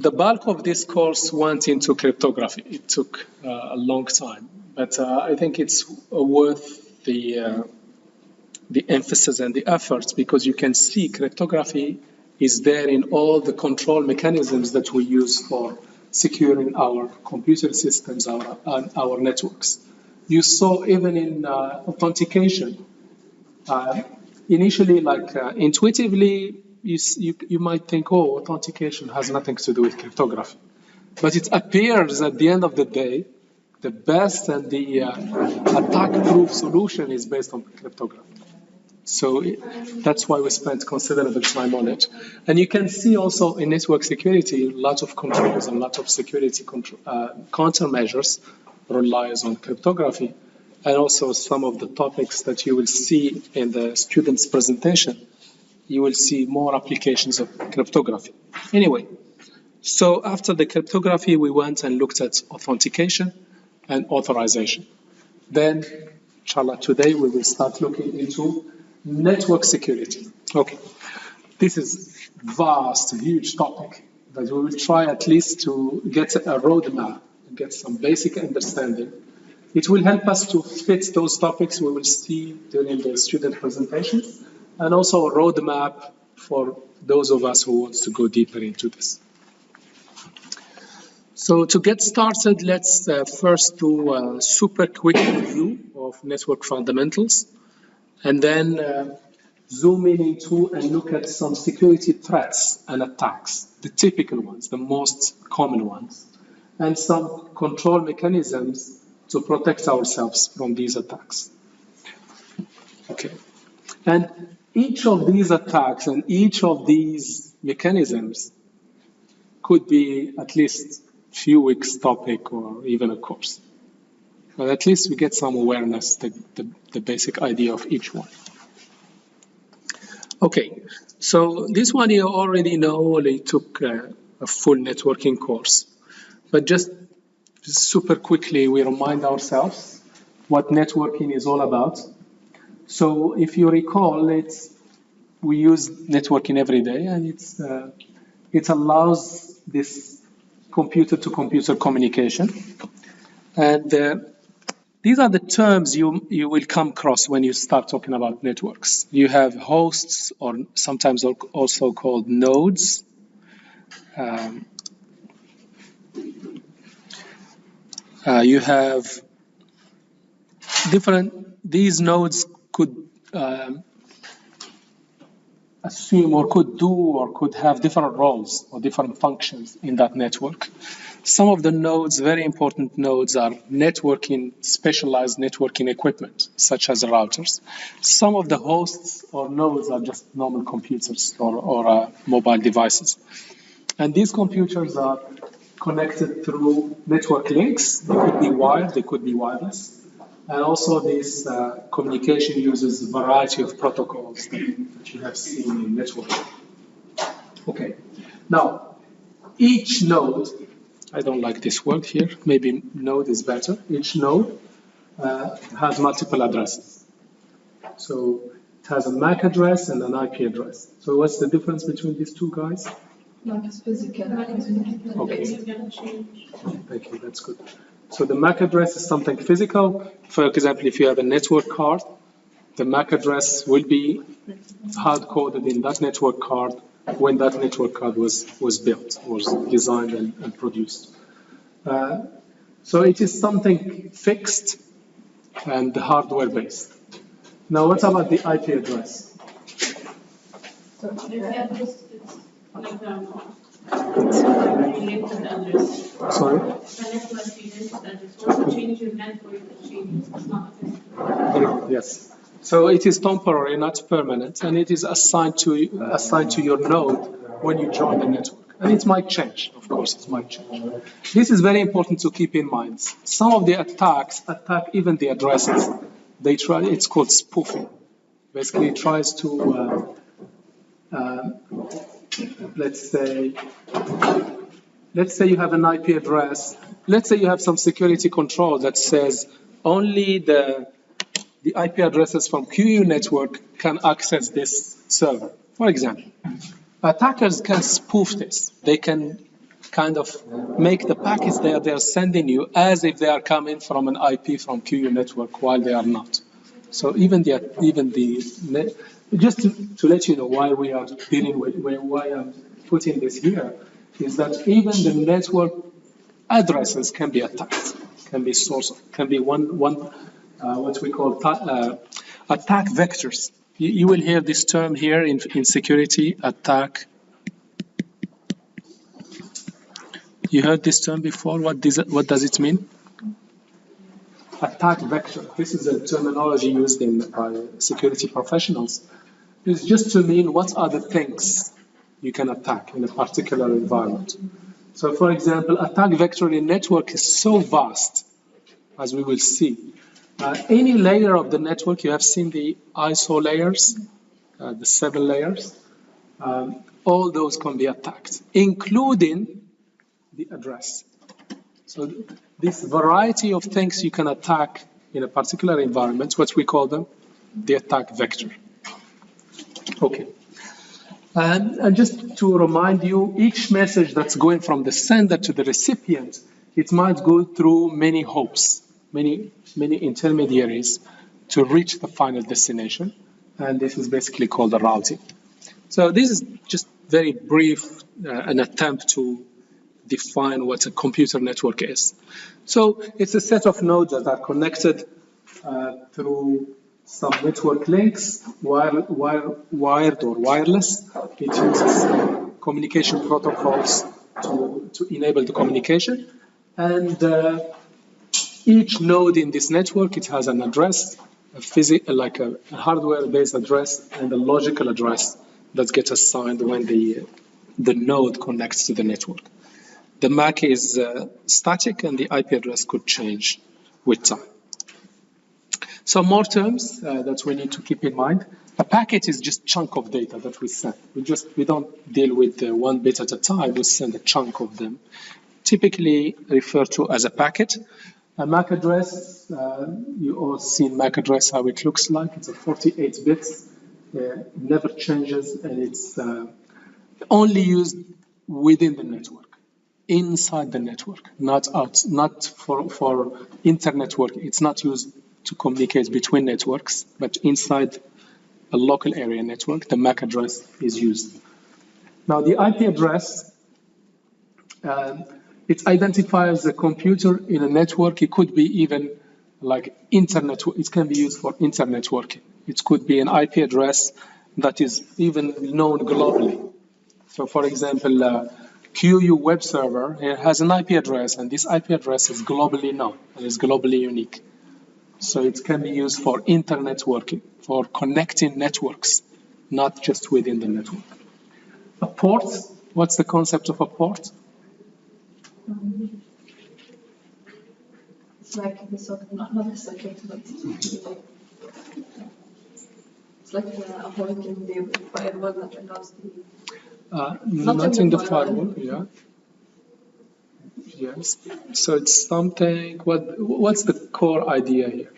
the bulk of this course went into cryptography. It took a long time, but I think it's worth the emphasis and the efforts, because you can see cryptography is there in all the control mechanisms that we use for securing our computer systems, our networks. You saw even in authentication. Initially, intuitively, you might think, oh, authentication has nothing to do with cryptography. But it appears at the end of the day, the best and the attack-proof solution is based on cryptography. So that's why we spent considerable time on it. And you can see also in network security, a lot of controls and a lot of security countermeasures relies on cryptography. And also some of the topics that you will see in the students' presentation, you will see more applications of cryptography. Anyway, so after the cryptography, we went and looked at authentication and authorization. Then, inshallah, today we will start looking into network security. Okay, this is vast, huge topic, but we will try at least to get a roadmap, get some basic understanding. It will help us to fit those topics we will see during the student presentations, and also a roadmap for those of us who want to go deeper into this. So to get started, let's first do a super quick review of network fundamentals, and then zoom in into and look at some security threats and attacks, the typical ones, the most common ones, and some control mechanisms to protect ourselves from these attacks. Okay, and each of these attacks and each of these mechanisms could be at least a few weeks topic or even a course. But at least we get some awareness, the basic idea of each one. Okay, so this one you already know, they took a full networking course. But just super quickly, we remind ourselves what networking is all about. So if you recall, we use networking every day, and it allows this computer-to-computer communication. And these are the terms you will come across when you start talking about networks. You have hosts, or sometimes also called nodes. You have these nodes could assume or could do or could have different roles or different functions in that network. Some of the nodes, very important nodes, are specialized networking equipment, such as routers. Some of the hosts or nodes are just normal computers or mobile devices. And these computers are connected through network links. They could be wired, they could be wireless. And also this communication uses a variety of protocols that you have seen in networking. Okay, now each node, I don't like this word here, maybe node is better. Each node has multiple addresses. So it has a MAC address and an IP address. So what's the difference between these two guys? MAC is physical. Okay. Thank you, that's good. So the MAC address is something physical. For example, if you have a network card, the MAC address will be hard-coded in that network card when that network card was built, was designed and produced. So it is something fixed and hardware-based. Now, what about the IP address? Sorry? Yes. So it is temporary, not permanent, and it is assigned to your node when you join the network. And it might change, of course, it might change. This is very important to keep in mind. Some of the attacks attack even the addresses. It's called spoofing. Basically, it tries to, let's say you have an IP address. Let's say you have some security control that says only the IP addresses from QU network can access this server, for example. Attackers can spoof this. They can kind of make the packets they are sending you as if they are coming from an IP from QU network while they are not. So even the just to let you know why we are dealing with why I'm putting this here is that even the network addresses can be attacked, can be source, can be one what we call attack vectors. You will hear this term here in security, attack. You heard this term before? What does it mean? Attack vector. This is a terminology used by security professionals. It's just to mean what are the things you can attack in a particular environment. So, for example, attack vector in network is so vast, as we will see. Any layer of the network, you have seen the ISO layers, the 7 layers, all those can be attacked, including the address. So this variety of things you can attack in a particular environment, what we call them, the attack vector. Okay. And just to remind you, each message that's going from the sender to the recipient, it might go through many hops, many intermediaries to reach the final destination. And this is basically called the routing. So this is just very brief, an attempt to define what a computer network is. So it's a set of nodes that are connected through some network links, wired or wireless. It uses communication protocols to enable the communication. And each node in this network, it has an address, like a hardware-based address and a logical address that gets assigned when the node connects to the network. The MAC is static, and the IP address could change with time. Some more terms that we need to keep in mind. A packet is just chunk of data that we send. We don't deal with one bit at a time. We send a chunk of them. Typically referred to as a packet. A MAC address, you all seen MAC address, how it looks like. It's a 48 bits. It never changes, and it's only used within the network, inside the network, not for inter-network. It's not used to communicate between networks, but inside a local area network, the MAC address is used. Now, the IP address, it identifies the computer in a network. It could be even like internet. It can be used for inter-networking. It could be an IP address that is even known globally. So, for example, QU web server has an IP address, and this IP address is globally known and is globally unique. So it can be used for inter-networking, for connecting networks, not just within the network. A port, what's the concept of a port? It's like the socket, not the socket, but it's like a hole in the firewall that allows the... not in the firewall, yeah. Yes. So it's something, what's the core idea here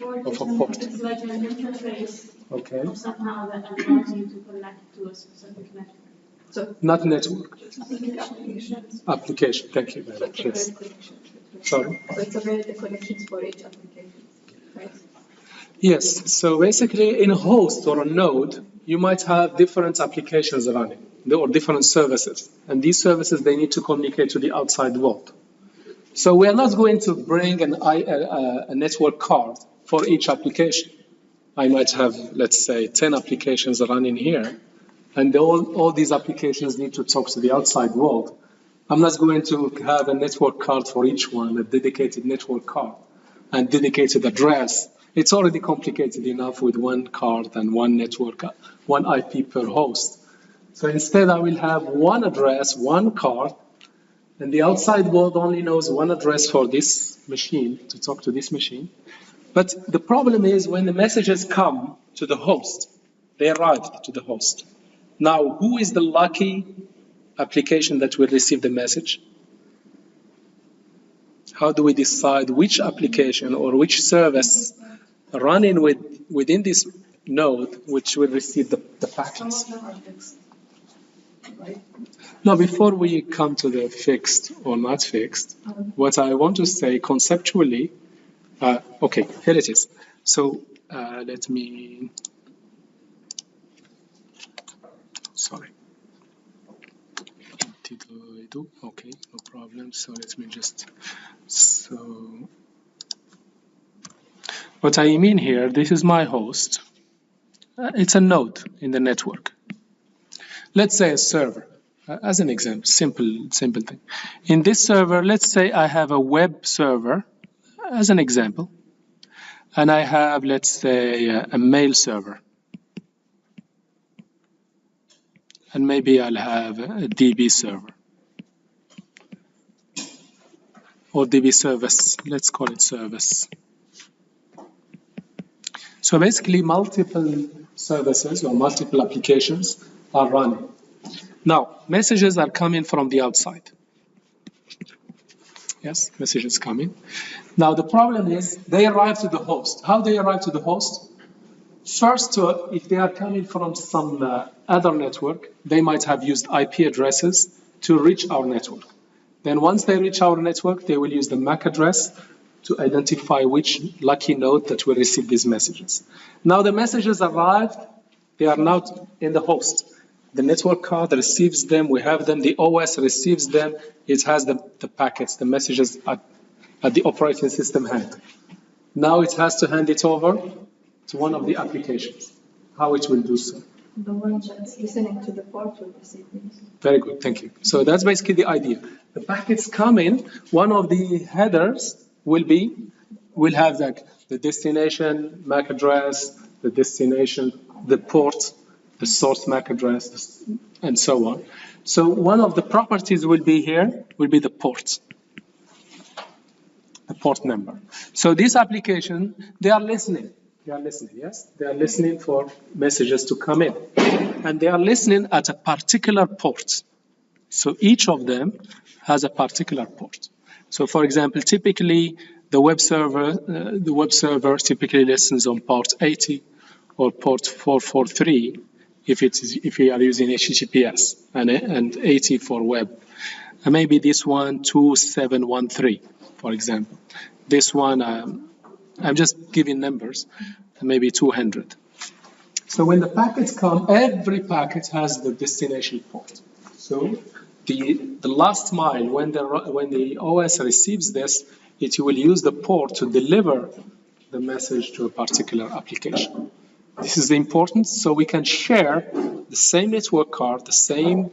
of a port? It's like an interface of somehow that allows you to connect to a specific network. So not network. applications. Application, thank you very much. Yes. Sorry? So it's a the connections for each application, right? Yes, so basically in a host or a node, you might have different applications running or different services. And these services, they need to communicate to the outside world. So we are not going to bring a network card for each application. I might have, let's say, 10 applications running here, and all these applications need to talk to the outside world. I'm not going to have a network card for each one, a dedicated network card and dedicated address. It's already complicated enough with one card and one network, one IP per host. So instead, I will have one address, one card, and the outside world only knows one address for this machine, to talk to this machine. But the problem is when the messages come to the host, they arrive to the host. Now, who is the lucky application that will receive the message? How do we decide which application or which service running within this node which will receive the packets? right? Now, before we come to the fixed or not fixed, what I want to say conceptually, okay, here it is. So let me, sorry. Okay, no problem. So let me just, so what I mean here, this is my host. It's a node in the network. Let's say a server, as an example, simple thing. In this server, let's say I have a web server, as an example, and I have, let's say, a mail server. And maybe I'll have a DB server. Or DB service, let's call it service. So basically, multiple services or multiple applications are running. Now, messages are coming from the outside. Yes, messages coming. Now, the problem is they arrive to the host. How they arrive to the host? First, if they are coming from some other network, they might have used IP addresses to reach our network. Then once they reach our network, they will use the MAC address to identify which lucky node that will receive these messages. Now the messages arrived, they are now in the host. The network card receives them, we have them, the OS receives them, it has the packets, the messages at the operating system hand. Now it has to hand it over to one of the applications. How it will do so? The one that's listening to the port will receive these. Very good, thank you. So that's basically the idea. The packets come in, one of the headers will have like the destination MAC address, the destination, the port, the source MAC address, and so on. So one of the properties will be here, will be the port number. So this application, they are listening, yes? They are listening for messages to come in. And they are listening at a particular port. So each of them has a particular port. So for example, typically the web server typically listens on port 80 or port 443 if you are using HTTPS and 80 for web. And maybe this one 2713, for example. This one, I'm just giving numbers, maybe 200. So when the packets come, every packet has the destination port. So the last mile, when the OS receives this, it will use the port to deliver the message to a particular application. This is important, so we can share the same network card, the same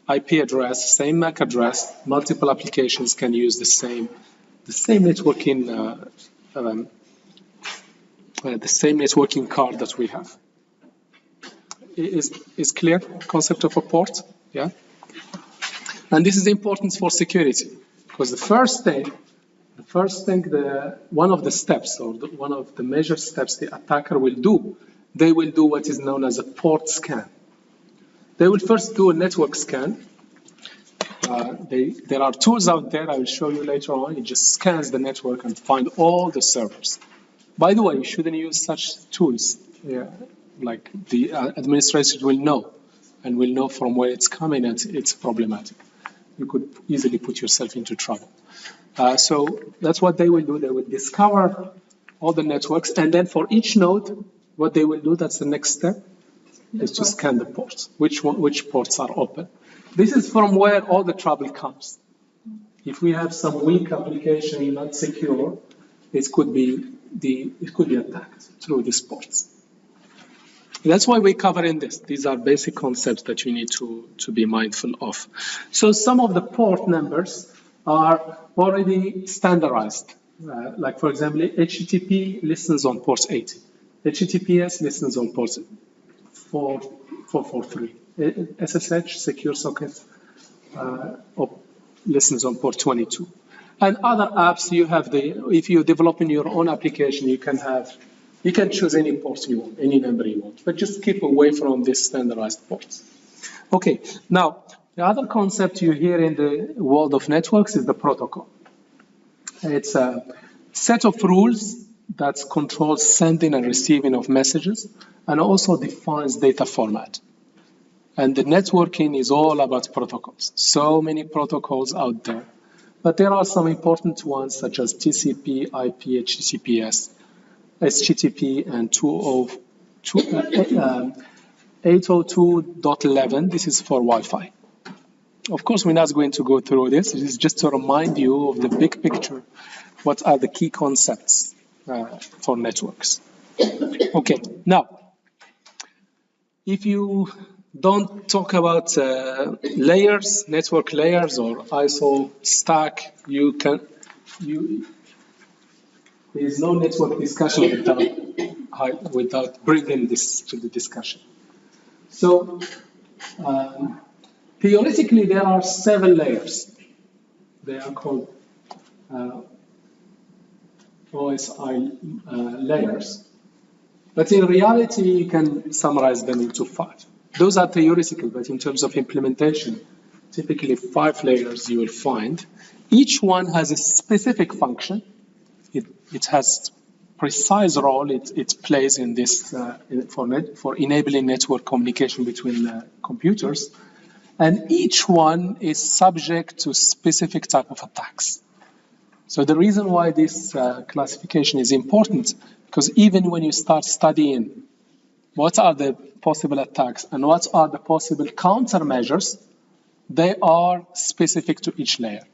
IP address, same MAC address. Multiple applications can use the same networking card that we have. Is clear concept of a port? Yeah. And this is important for security because one of the steps or one of the major steps the attacker will do, they will do what is known as a port scan. They will first do a network scan. There are tools out there, I will show you later on. It just scans the network and find all the servers. By the way, you shouldn't use such tools. Yeah. Like the administrator will know from where it's coming and it's problematic. You could easily put yourself into trouble. So that's what they will do. They will discover all the networks, and then for each node, what they will do, that's the next step, is to scan the ports, which ports are open. This is from where all the trouble comes. If we have some weak application, not secure, it could be attacked through these ports. That's why we cover in this. These are basic concepts that you need to be mindful of. So some of the port numbers are already standardized. Like for example, HTTP listens on port 80. HTTPS listens on port 443. SSH, Secure Socket, listens on port 22. And other apps, if you're developing your own application, you can choose any port you want, any number you want, but just keep away from these standardized ports. Okay, now the other concept you hear in the world of networks is the protocol. It's a set of rules that controls sending and receiving of messages and also defines data format. And the networking is all about protocols. So many protocols out there. But there are some important ones such as TCP, IP, HTTPS, HTTP, and 802.11. This is for Wi-Fi. Of course, we're not going to go through this. It is just to remind you of the big picture. What are the key concepts for networks? Okay, now, if you don't talk about layers, network layers, or ISO stack, there is no network discussion without bringing this to the discussion. So, theoretically, there are 7 layers. They are called OSI layers. But in reality, you can summarize them into 5. Those are theoretical, but in terms of implementation, typically 5 layers you will find. Each one has a specific function. It has precise role it plays in this for enabling network communication between computers. And each one is subject to specific type of attacks. So the reason why this classification is important, because even when you start studying what are the possible attacks and what are the possible countermeasures, they are specific to each layer.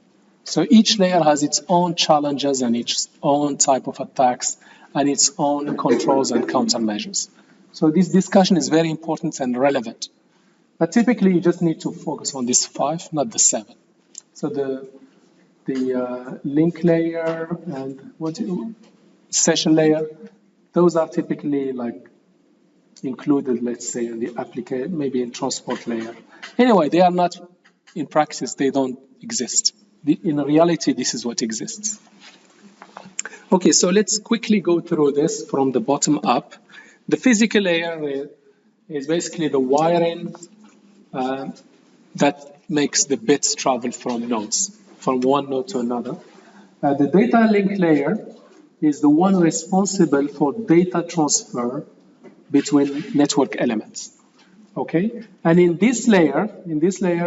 So each layer has its own challenges and its own type of attacks and its own controls and countermeasures. So this discussion is very important and relevant. But typically, you just need to focus on these 5, not the 7. So the link layer and session layer, those are typically like included, let's say, in the application, maybe in transport layer. Anyway, they are not, in practice, they don't exist. In reality, this is what exists. Okay, so let's quickly go through this from the bottom up. The physical layer is basically the wiring that makes the bits travel from nodes, from one node to another. The data link layer is the one responsible for data transfer between network elements. Okay, and in this layer,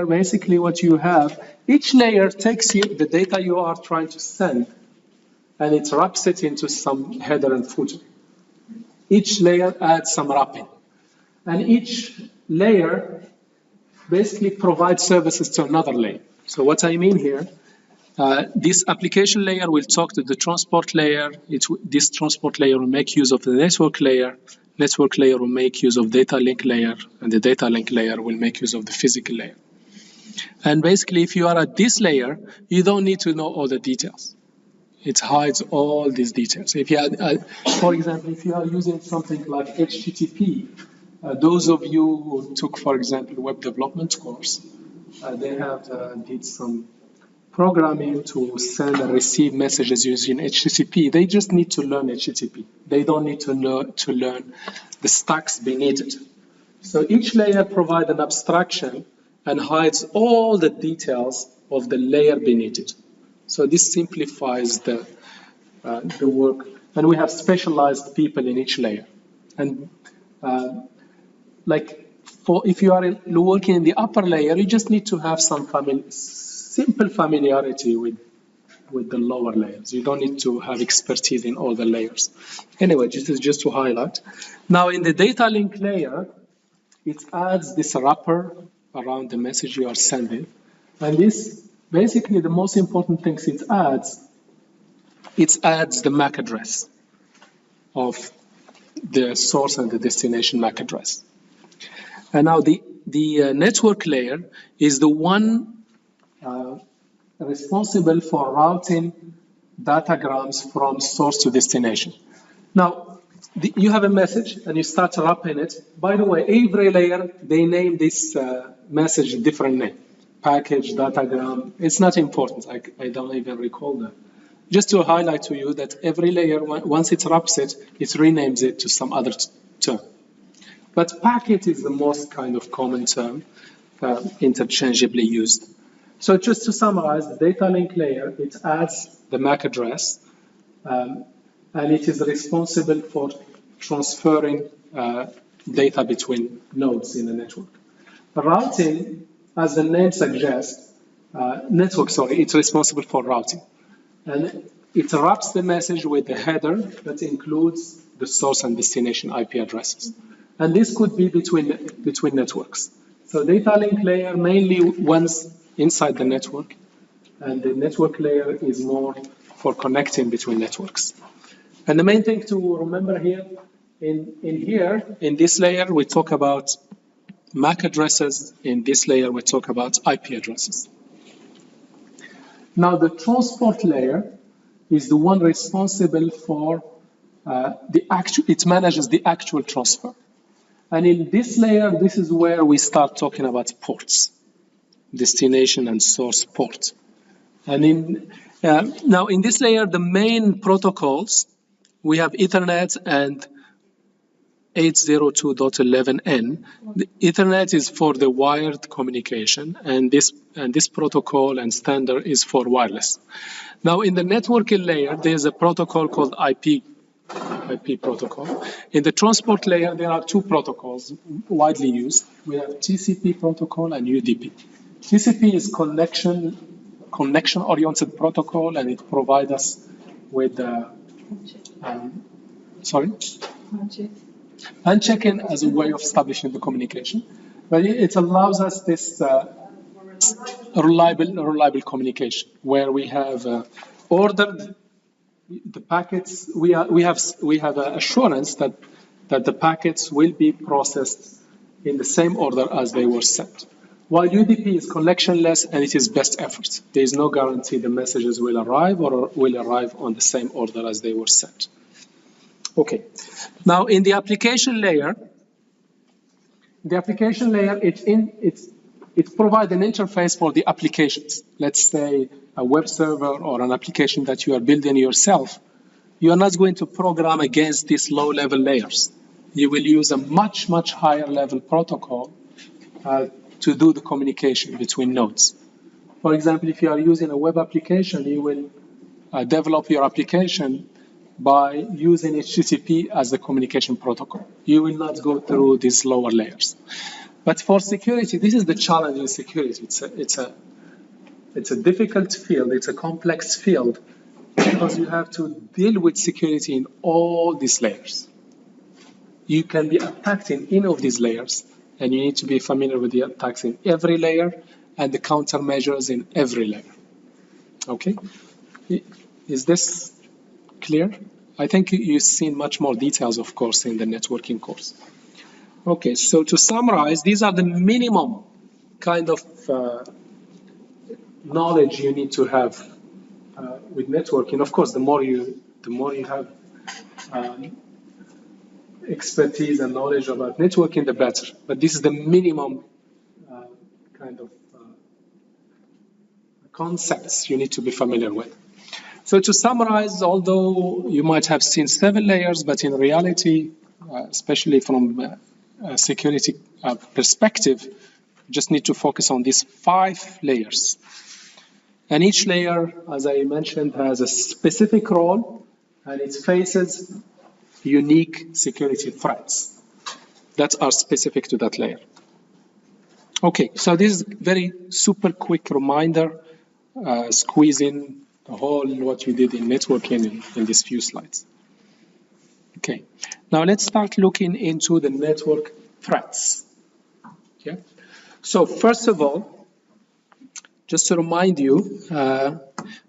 basically what you have, each layer takes the data you are trying to send, and it wraps it into some header and footer. Each layer adds some wrapping, and each layer basically provides services to another layer. So what I mean here, this application layer will talk to the transport layer. This transport layer will make use of the network layer. Network layer will make use of data link layer, and the data link layer will make use of the physical layer. And basically, if you are at this layer, you don't need to know all the details. It hides all these details. If you for example, if you are using something like HTTP, those of you who took, for example, web development course, they have did some programming to send and receive messages using HTTP. They just need to learn HTTP. They don't need to learn the stacks beneath it. So each layer provides an abstraction and hides all the details of the layer beneath it. So this simplifies the work. And we have specialized people in each layer. And if you are working in the upper layer, you just need to have some simple familiarity with the lower layers. You don't need to have expertise in all the layers. Anyway, this is just to highlight. Now, in the data link layer, it adds this wrapper around the message you are sending. And this, basically, the most important things it adds the MAC address of the source and the destination MAC address. And now the network layer is the one responsible for routing datagrams from source to destination. Now, you have a message and you start wrapping it. By the way, every layer, they name this message a different name. Package, datagram, it's not important. I don't even recall them. Just to highlight to you that every layer, once it wraps it, it renames it to some other term. But packet is the most kind of common term, interchangeably used. So just to summarize, the data link layer, it adds the MAC address, and it is responsible for transferring data between nodes in the network. Routing, as the name suggests, network, sorry, it's responsible for routing. And it wraps the message with a header that includes the source and destination IP addresses. And this could be between networks. So data link layer mainly runs inside the network, and the network layer is more for connecting between networks. And the main thing to remember here, in this layer, we talk about MAC addresses. In this layer, we talk about IP addresses. Now, the transport layer is the one responsible for it manages the actual transfer. And in this layer, this is where we start talking about ports, destination and source port. And now in this layer, the main protocols, we have Ethernet and 802.11n. The Ethernet is for the wired communication, and this protocol and standard is for wireless. Now in the networking layer, there's a protocol called IP protocol. In the transport layer, there are two protocols widely used. We have TCP protocol and UDP. TCP is connection-oriented protocol, and it provides us with unchecking as a way of establishing the communication. But it allows us this reliable communication where we have ordered the packets. We have assurance that the packets will be processed in the same order as they were sent. While UDP is connectionless and it is best effort. There is no guarantee the messages will arrive or will arrive on the same order as they were sent. Okay. Now in the application layer, it provides an interface for the applications. Let's say a web server or an application that you are building yourself. You are not going to program against these low-level layers. You will use a much, much higher level protocol to do the communication between nodes. For example, if you are using a web application, you will develop your application by using HTTP as the communication protocol. You will not go through these lower layers. But for security, this is the challenge in security. It's a difficult field. It's a complex field because you have to deal with security in all these layers. You can be attacked in any of these layers, and you need to be familiar with the attacks in every layer and the countermeasures in every layer. Okay? Is this clear? I think you've seen much more details, of course, in the networking course. Okay, so to summarize, these are the minimum kind of knowledge you need to have with networking. Of course, the more you have expertise and knowledge about networking, the better. But this is the minimum kind of concepts you need to be familiar with. So to summarize, although you might have seen 7 layers, but in reality, especially from a security perspective, you just need to focus on these 5 layers. And each layer, as I mentioned, has a specific role, and it faces unique security threats that are specific to that layer. Okay, so this is very super quick reminder, squeezing the whole what we did in networking in these few slides. Okay, now let's start looking into the network threats. Okay, so first of all, just to remind you,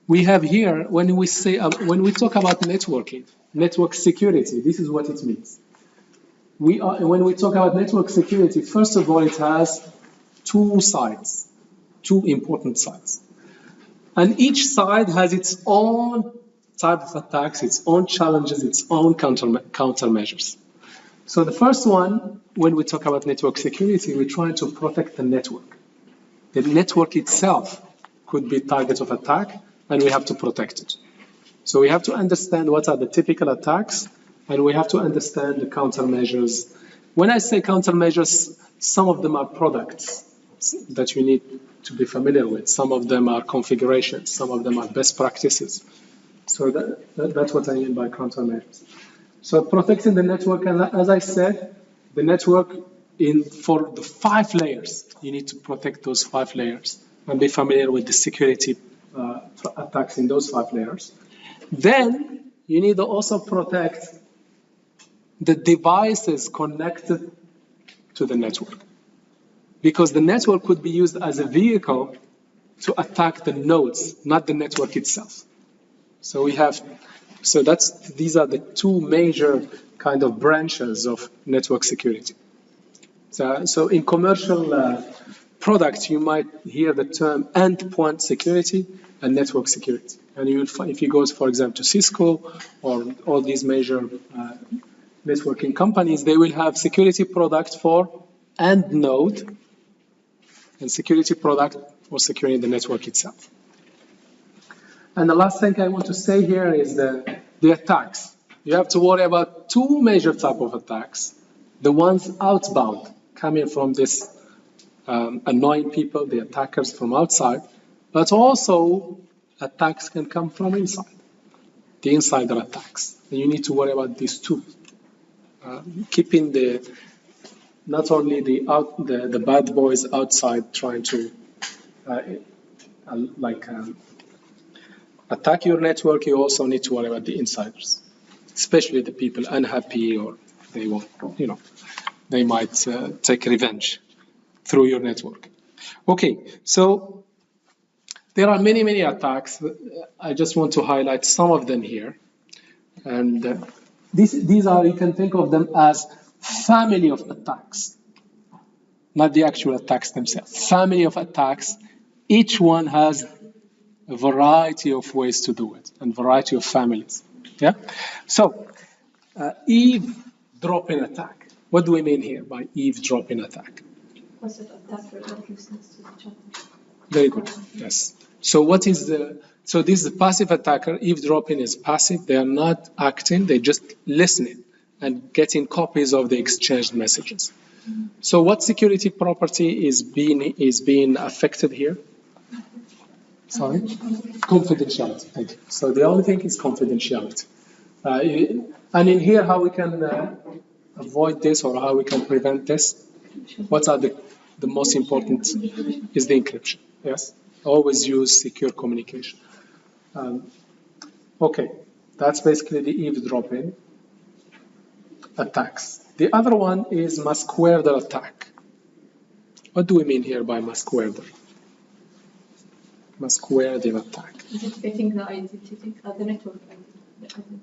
we have here when we talk about networking, network security. This is what it means. When we talk about network security, first of all, it has 2 sides, 2 important sides. And each side has its own type of attacks, its own challenges, its own countermeasures. So the first one, when we talk about network security, we're trying to protect the network. The network itself could be target of attack, and we have to protect it. So we have to understand what are the typical attacks, and we have to understand the countermeasures. When I say countermeasures, some of them are products that you need to be familiar with. Some of them are configurations. Some of them are best practices. So that's what I mean by countermeasures. So protecting the network, and as I said, the network for the 5 layers, you need to protect those 5 layers and be familiar with the security attacks in those 5 layers. Then you need to also protect the devices connected to the network, because the network could be used as a vehicle to attack the nodes, not the network itself. So these are the 2 major kind of branches of network security. So in commercial products, you might hear the term endpoint security and network security. And you will find, if you go, for example, to Cisco or all these major networking companies, they will have security product for end node and security product for securing the network itself. And the last thing I want to say here is the attacks. You have to worry about 2 major type of attacks. The ones outbound, coming from this annoying people, the attackers from outside, but also attacks can come from inside, the insider attacks. And you need to worry about these 2. Keeping not only the bad boys outside trying to attack your network, you also need to worry about the insiders, especially the people unhappy or they might take revenge through your network. Okay, so there are many, many attacks. I just want to highlight some of them here. And these are, you can think of them as family of attacks, not the actual attacks themselves. Family of attacks. Each one has a variety of ways to do it and variety of families. Yeah. So eavesdropping attack. What do we mean here by eavesdropping attack? Was it attacker that listens to the chat? Very good. Yes. So what is so this is the passive attacker. Eavesdropping is passive. They are not acting. They're just listening and getting copies of the exchanged messages. So what security property is being affected here? Sorry? Confidentiality. Thank you. So the only thing is confidentiality. And in here, how we can avoid this or how we can prevent this? What are the most important is the encryption. Yes? Always use secure communication. Okay, that's basically the eavesdropping attacks. The other one is masquerader attack. What do we mean here by masquerader? Masquerader attack. Is it faking the identity, the network identity?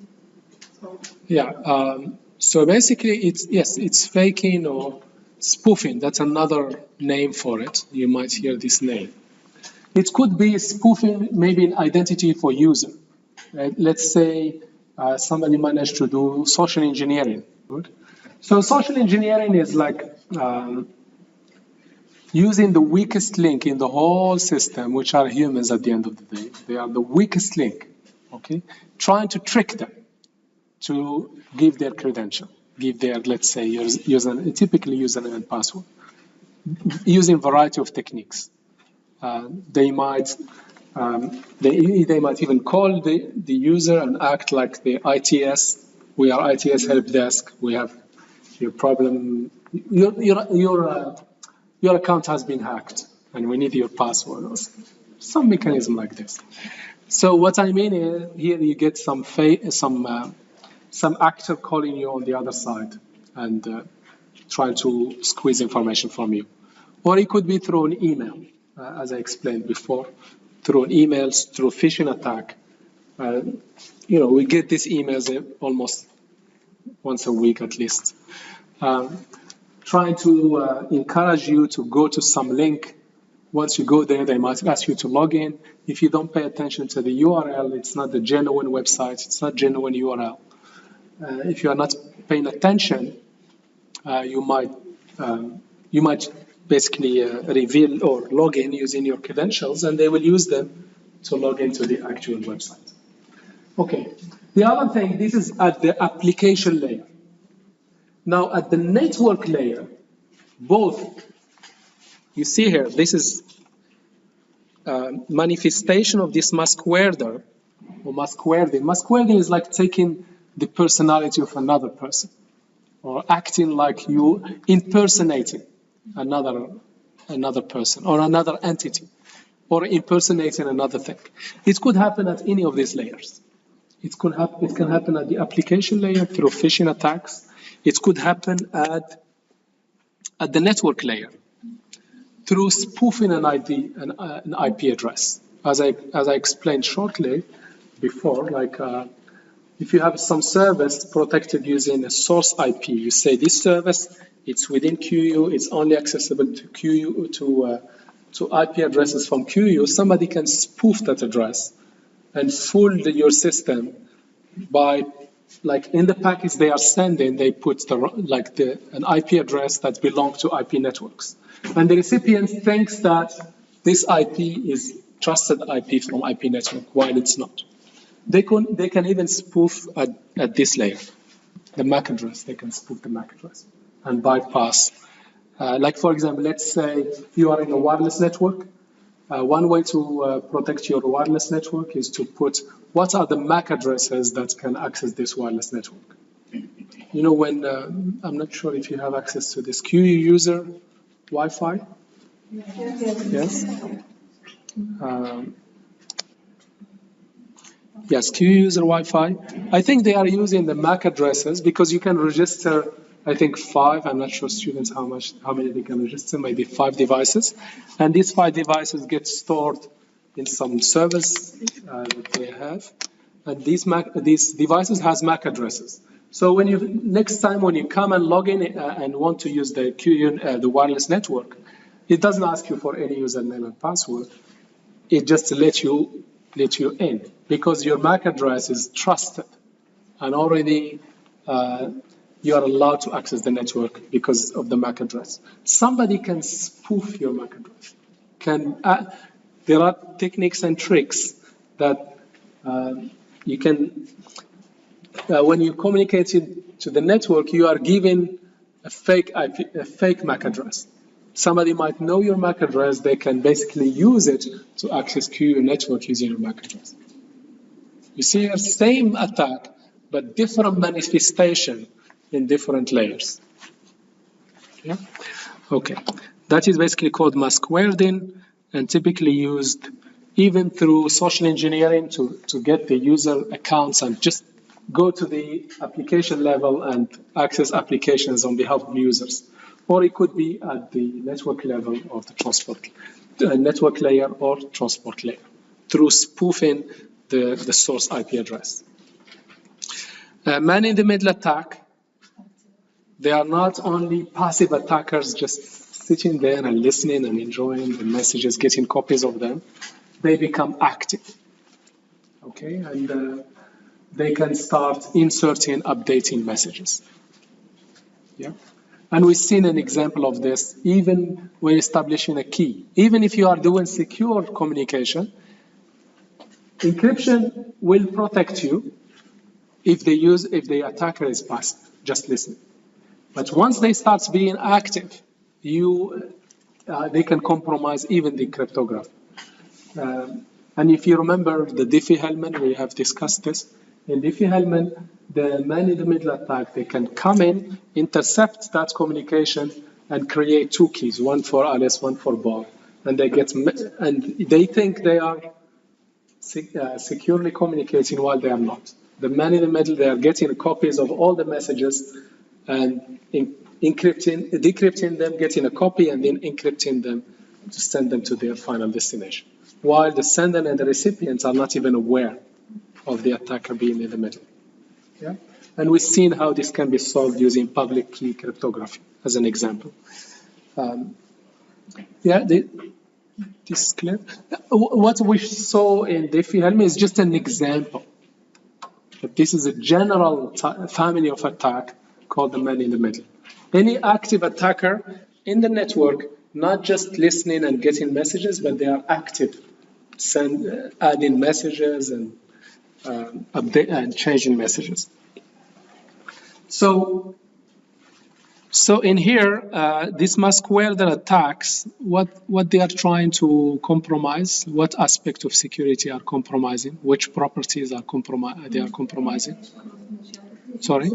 So, yeah. So basically, it's faking or spoofing. That's another name for it. You might hear this name. It could be spoofing, maybe an identity for user. Let's say somebody managed to do social engineering. Good. So social engineering is like using the weakest link in the whole system, which are humans at the end of the day. They are the weakest link, okay? Trying to trick them to give their credential, give their, let's say, typically username and password, using a variety of techniques. They might even call the user and act like the ITS. We are ITS help desk. We have your problem. Your account has been hacked, and we need your password. Or some mechanism like this. So what I mean is, here you get some actor calling you on the other side and trying to squeeze information from you, or it could be through an email. As I explained before, through emails, through phishing attack. We get these emails almost once a week at least, trying to encourage you to go to some link. Once you go there, they might ask you to log in. If you don't pay attention to the URL, it's not the genuine website, it's not genuine URL. If you are not paying attention, you might basically reveal or log in using your credentials, and they will use them to log into the actual website. Okay. The other thing, this is at the application layer. Now, at the network layer, both, you see here, this is manifestation of this masquerader or masquerading. Masquerading is like taking the personality of another person. or acting like you, impersonating another person or another entity, or impersonating another thing. It could happen at any of these layers. It can happen at the application layer through phishing attacks. It could happen at the network layer through spoofing an IP address. As I explained shortly before, if you have some service protected using a source IP, you say this service, it's within QU, it's only accessible to QU, to IP addresses from QU. Somebody can spoof that address and fool your system by, in the package they are sending, they put an IP address that belongs to IP networks, and the recipient thinks that this IP is trusted IP from IP network, while it's not. They can even spoof at this layer, the MAC address. They can spoof the MAC address and bypass. For example, let's say you are in a wireless network. One way to protect your wireless network is to put what are the MAC addresses that can access this wireless network. You know, when I'm not sure if you have access to this QU user Wi-Fi. Yes. Yes, QU user Wi-Fi. I think they are using the MAC addresses because you can register, I think 5. I'm not sure students how many they can register, maybe 5 devices. And these 5 devices get stored in some service that they have. And these devices has MAC addresses. So next time when you come and log in and want to use the the wireless network, it doesn't ask you for any username and password. It just lets you in because your MAC address is trusted and already you are allowed to access the network because of the MAC address. Somebody can spoof your MAC address. There are techniques and tricks that you can, when you communicate to the network, you are given a fake MAC address. Somebody might know your MAC address. They can basically use it to access QU network using your MAC address. You see here, same attack, but different manifestation in different layers. Yeah? Okay. That is basically called mask welding and typically used even through social engineering to get the user accounts and just go to the application level and access applications on behalf of users. Or it could be at the network level of the transport, network layer or transport layer through spoofing the source IP address. Man-in-the-middle attack, they are not only passive attackers just sitting there and listening and enjoying the messages, getting copies of them. They become active, okay? And they can start inserting, updating messages. Yeah. And we've seen an example of this even when establishing a key. Even if you are doing secure communication, encryption will protect you if the attacker is passive, just listening. But once they start being active, they can compromise even the cryptography. And if you remember the Diffie-Hellman, we have discussed this. In Diffie-Hellman, the man-in-the-middle attack, they can come in, intercept that communication, and create 2 keys, one for Alice, one for Bob. And they think they are securely communicating while they are not. The man-in-the-middle, they are getting copies of all the messages and decrypting them, getting a copy, and then encrypting them to send them to their final destination. While the sender and the recipients are not even aware of the attacker being in the middle. Yeah? And we've seen how this can be solved using public key cryptography as an example. This is clear. What we saw in Diffie-Hellman is just an example. But this is a general family of attack called the man-in-the-middle. Any active attacker in the network, not just listening and getting messages, but they are active, adding messages and update and changing messages. So in here, this mask welder attacks, what they are trying to compromise, what aspect of security are compromising, which properties are they are compromising. Sorry?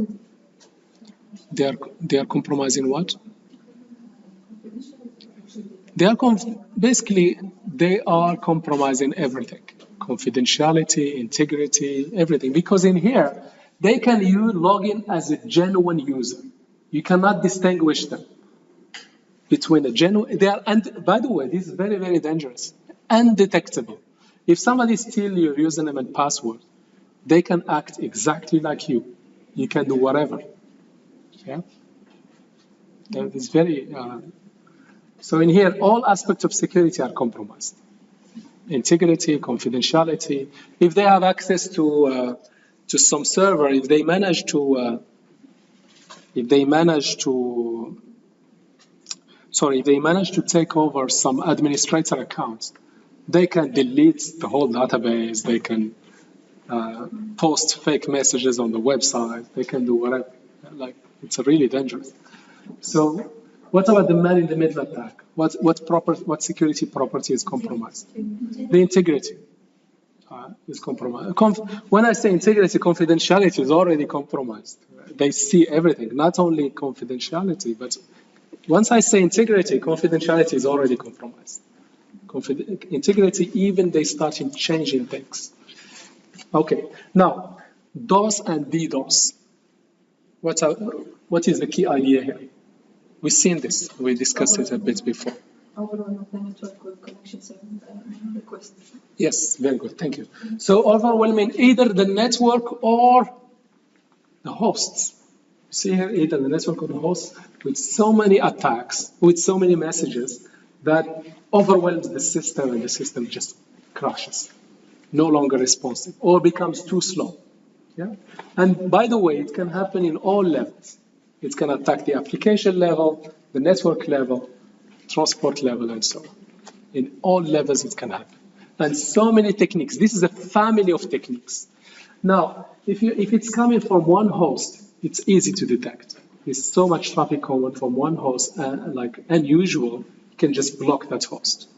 They are compromising what? They are basically they are compromising everything, confidentiality, integrity, everything. Because in here they can log in as a genuine user. You cannot distinguish them between a genuine. They are, and by the way, this is very, very dangerous, undetectable. If somebody steals your username and password, they can act exactly like you. You can do whatever. Yeah, that is very. So in here, all aspects of security are compromised. Integrity, confidentiality. If they have access to some server, if they manage to take over some administrator accounts, they can delete the whole database. They can post fake messages on the website. They can do whatever. Like, it's really dangerous. So what about the man-in-the-middle attack? What security property is compromised? The integrity is compromised. When I say integrity, confidentiality is already compromised. They see everything, not only confidentiality, but once I say integrity, confidentiality is already compromised. Integrity, even they start changing things. Okay, now, DOS and DDoS. What is the key idea here? We've seen this. We discussed it a bit before. Overall of the network with connections and requests. Yes, very good. Thank you. So overwhelming either the network or the hosts. See here, either the network or the host with so many attacks, with so many messages that overwhelms the system and the system just crashes, no longer responsive or becomes too slow. Yeah? And by the way, it can happen in all levels. It can attack the application level, the network level, transport level, and so on. In all levels, it can happen. And so many techniques. This is a family of techniques. Now, if it's coming from one host, it's easy to detect. There's so much traffic coming from one host, like unusual, you can just block that host.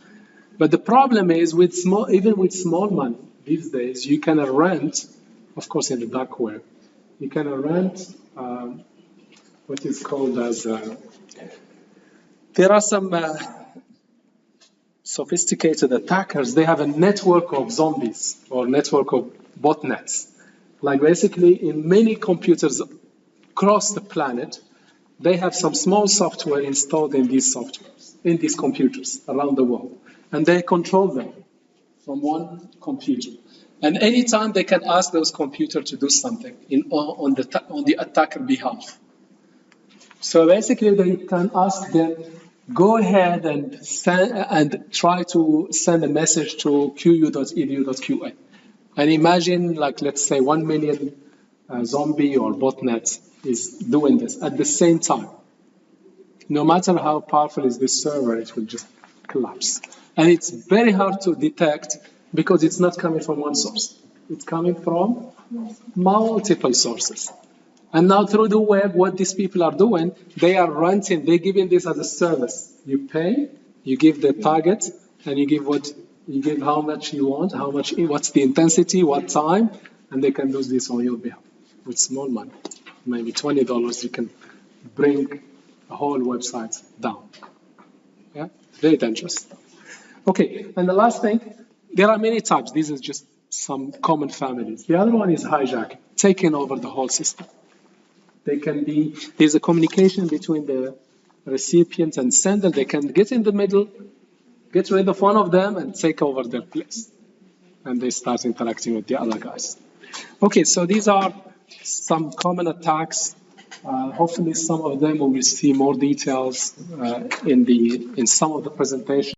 But the problem is, even with small money these days, you can rent, of course, in the dark web, you can rent what is called as. There are some sophisticated attackers. They have a network of zombies or network of botnets. Like basically, in many computers across the planet, they have some small software installed in these computers around the world, and they control them from one computer. And anytime they can ask those computers to do something on the attacker behalf. So basically, they can ask them, go ahead and try to send a message to qu.edu.qa. And imagine, like, let's say 1 million zombie or botnet is doing this at the same time. No matter how powerful is this server, it will just collapse. And it's very hard to detect because it's not coming from one source. It's coming from multiple sources. And now through the web, what these people are doing, they are renting, they're giving this as a service. You pay, you give the target, and you give how much you want, what's the intensity, what time, and they can do this on your behalf with small money. Maybe $20, you can bring a whole website down. Yeah, very dangerous. Okay, and the last thing, there are many types. These are just some common families. The other one is hijacking, taking over the whole system. There's a communication between the recipient and sender. They can get in the middle, get rid of one of them, and take over their place. And they start interacting with the other guys. Okay, so these are some common attacks. Hopefully some of them we will see more details in some of the presentations.